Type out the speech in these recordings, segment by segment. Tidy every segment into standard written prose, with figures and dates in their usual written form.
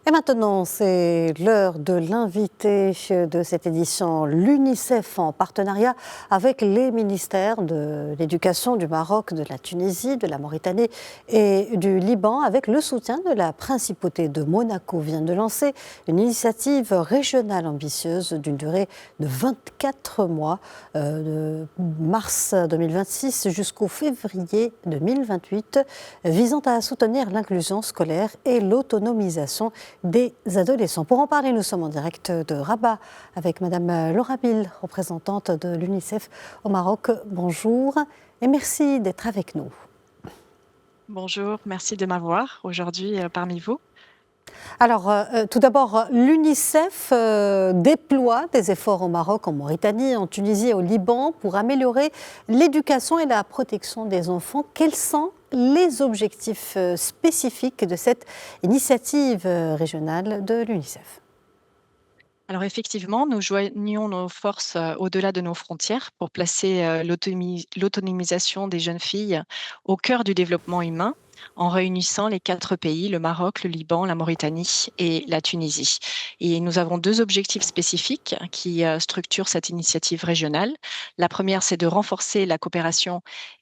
Et maintenant, c'est l'heure de l'invité de cette édition, l'UNICEF, en partenariat avec les ministères de l'Éducation du Maroc, de la Tunisie, de la Mauritanie et du Liban, avec le soutien de la Principauté de Monaco, vient de lancer une initiative régionale ambitieuse d'une durée de 24 mois, de mars 2026 jusqu'au février 2028, visant à soutenir l'inclusion scolaire et l'autonomisation des adolescents. Pour en parler, nous sommes en direct de Rabat avec Madame Laura Bill, représentante de l'UNICEF au Maroc. Bonjour et merci d'être avec nous. Bonjour, merci de m'avoir aujourd'hui parmi vous. Alors, tout d'abord, l'UNICEF déploie des efforts au Maroc, en Mauritanie, en Tunisie et au Liban pour améliorer l'éducation et la protection des enfants. Quels sont les objectifs spécifiques de cette initiative régionale de l'UNICEF ? Alors effectivement, nous joignons nos forces au-delà de nos frontières pour placer l'autonomisation des jeunes filles au cœur du développement humain en réunissant les 4 pays, le Maroc, le Liban, la Mauritanie et la Tunisie. Et nous avons 2 objectifs spécifiques qui structurent cette initiative régionale. La première, c'est de renforcer la coopération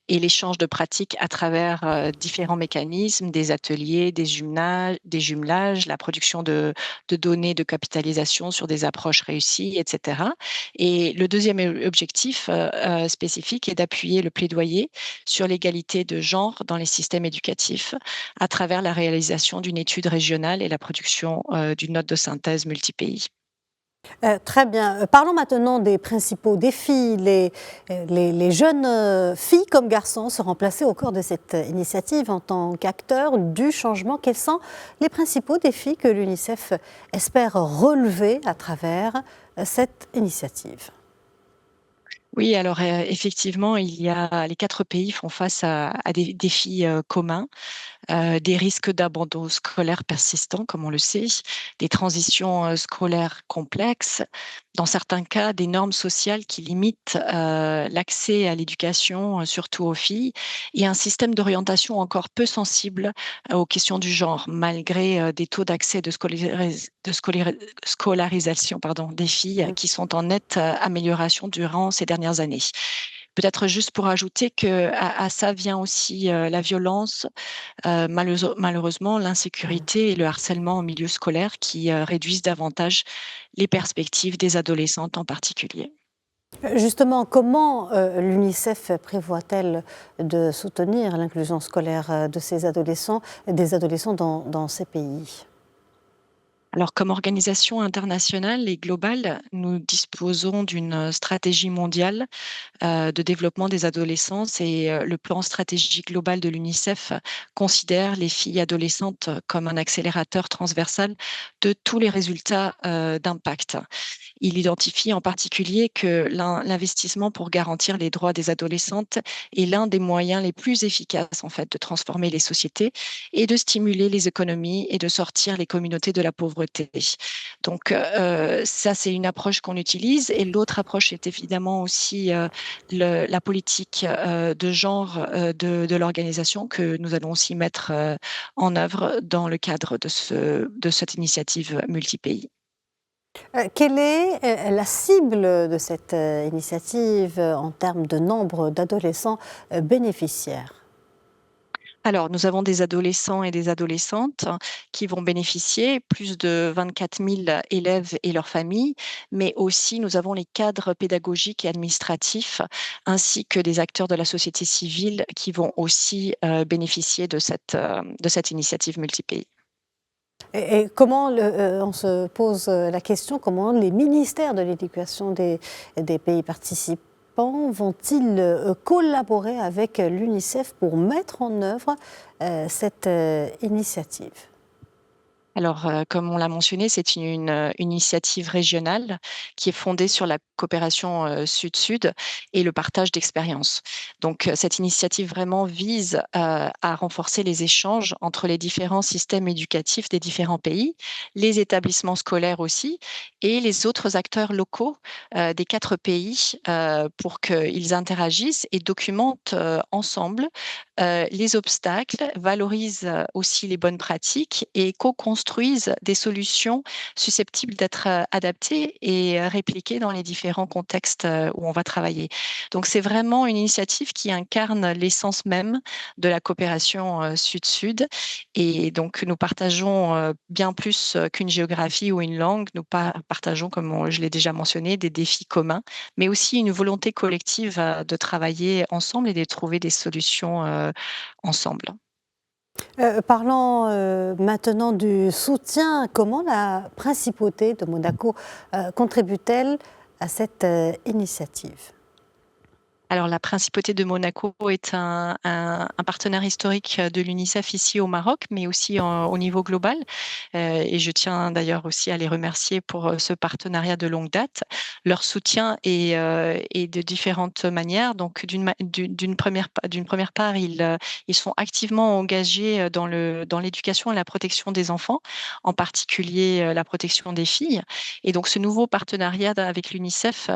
et l'échange de pratiques à travers différents mécanismes, des ateliers, des jumelages, la production de données de capitalisation sur des approches réussies, etc. Et le deuxième objectif spécifique est d'appuyer le plaidoyer sur l'égalité de genre dans les systèmes éducatifs à travers la réalisation d'une étude régionale et la production d'une note de synthèse multi-pays. Très bien. Parlons maintenant des principaux défis. Les jeunes filles comme garçons seront placés au cœur de cette initiative en tant qu'acteurs du changement. Quels sont les principaux défis que l'UNICEF espère relever à travers cette initiative ? Oui, alors effectivement, les 4 pays font face à des défis communs. Des risques d'abandon scolaire persistants, comme on le sait, des transitions scolaires complexes, dans certains cas, des normes sociales qui limitent l'accès à l'éducation, surtout aux filles, et un système d'orientation encore peu sensible aux questions du genre, malgré des taux d'accès scolarisation des filles qui sont en nette amélioration durant ces dernières années. Peut-être juste pour ajouter qu'à ça vient aussi la violence, malheureusement, l'insécurité et le harcèlement au milieu scolaire qui réduisent davantage les perspectives des adolescentes en particulier. Justement, comment l'UNICEF prévoit-elle de soutenir l'inclusion scolaire de ces adolescents, des adolescents dans ces pays ? Alors, comme organisation internationale et globale, nous disposons d'une stratégie mondiale de développement des adolescents et le plan stratégique global de l'UNICEF considère les filles adolescentes comme un accélérateur transversal de tous les résultats d'impact. Il identifie en particulier que l'investissement pour garantir les droits des adolescentes est l'un des moyens les plus efficaces en fait de transformer les sociétés et de stimuler les économies et de sortir les communautés de la pauvreté. Donc ça c'est une approche qu'on utilise et l'autre approche est évidemment aussi la politique de genre de l'organisation que nous allons aussi mettre en œuvre dans le cadre de cette initiative multi-pays. Quelle est la cible de cette initiative en termes de nombre d'adolescents bénéficiaires ? Alors, nous avons des adolescents et des adolescentes qui vont bénéficier, plus de 24 000 élèves et leurs familles, mais aussi nous avons les cadres pédagogiques et administratifs, ainsi que des acteurs de la société civile qui vont aussi bénéficier de cette initiative multi-pays. Et comment, on se pose la question, comment les ministères de l'éducation des pays participants vont-ils collaborer avec l'UNICEF pour mettre en œuvre cette initiative ? Alors, comme on l'a mentionné, c'est une initiative régionale qui est fondée sur la coopération sud-sud et le partage d'expériences. Donc, cette initiative vraiment vise à renforcer les échanges entre les différents systèmes éducatifs des différents pays, les établissements scolaires aussi, et les autres acteurs locaux des 4 pays pour qu'ils interagissent et documentent ensemble les obstacles, valorisent aussi les bonnes pratiques et co-construisent des solutions susceptibles d'être adaptées et répliquées dans les différents contextes où on va travailler. Donc c'est vraiment une initiative qui incarne l'essence même de la coopération Sud-Sud. Et donc nous partageons bien plus qu'une géographie ou une langue. Nous partageons, comme je l'ai déjà mentionné, des défis communs, mais aussi une volonté collective de travailler ensemble et de trouver des solutions ensemble. Parlons maintenant du soutien. Comment la principauté de Monaco contribue-t-elle à cette initiative? Alors, la Principauté de Monaco est un partenaire historique de l'UNICEF ici au Maroc, mais aussi au niveau global. Et je tiens d'ailleurs aussi à les remercier pour ce partenariat de longue date. Leur soutien est de différentes manières. Donc, d'une première part, ils sont activement engagés dans l'éducation et la protection des enfants, en particulier la protection des filles. Et donc, ce nouveau partenariat avec l'UNICEF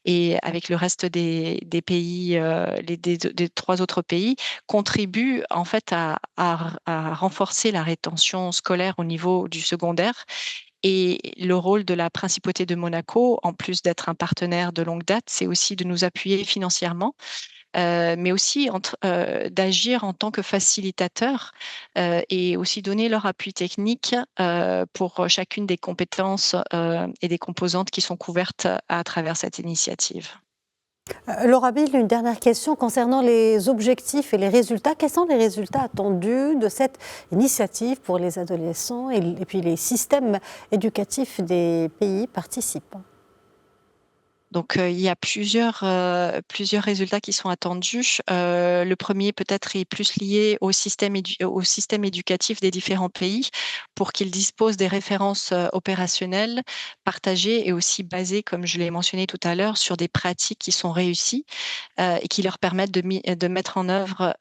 et avec le reste des pays, des 3 autres pays, contribue en fait à renforcer la rétention scolaire au niveau du secondaire. Et le rôle de la Principauté de Monaco, en plus d'être un partenaire de longue date, c'est aussi de nous appuyer financièrement, mais aussi d'agir en tant que facilitateur et aussi donner leur appui technique pour chacune des compétences et des composantes qui sont couvertes à travers cette initiative. Laura Bill, une dernière question concernant les objectifs et les résultats. Quels sont les résultats attendus de cette initiative pour les adolescents et puis les systèmes éducatifs des pays participants? Donc, il y a plusieurs résultats qui sont attendus. Le premier peut-être est plus lié au système éducatif des différents pays pour qu'ils disposent des références opérationnelles partagées et aussi basées, comme je l'ai mentionné tout à l'heure, sur des pratiques qui sont réussies et qui leur permettent de mettre en œuvre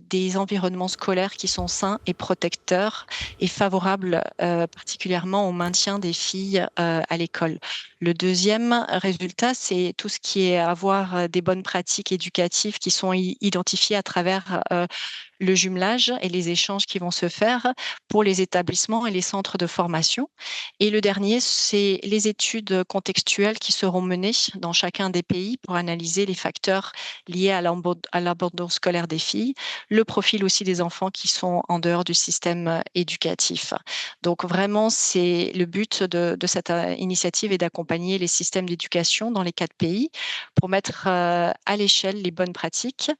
des environnements scolaires qui sont sains et protecteurs et favorables particulièrement au maintien des filles à l'école. Le deuxième résultat, c'est tout ce qui est avoir des bonnes pratiques éducatives qui sont identifiées à travers le jumelage et les échanges qui vont se faire pour les établissements et les centres de formation. Et le dernier, c'est les études contextuelles qui seront menées dans chacun des pays pour analyser les facteurs liés à l'abandon scolaire des filles, le profil aussi des enfants qui sont en dehors du système éducatif. Donc vraiment, c'est le but de cette initiative est d'accompagner les systèmes d'éducation dans les 4 pays pour mettre à l'échelle les bonnes pratiques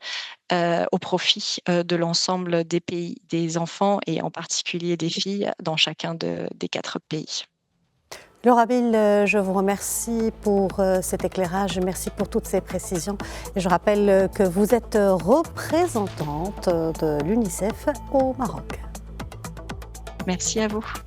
au profit de l'ensemble des pays, des enfants et en particulier des filles dans chacun des 4 pays. Laura Bill, je vous remercie pour cet éclairage, merci pour toutes ces précisions. Et je rappelle que vous êtes représentante de l'UNICEF au Maroc. Merci à vous.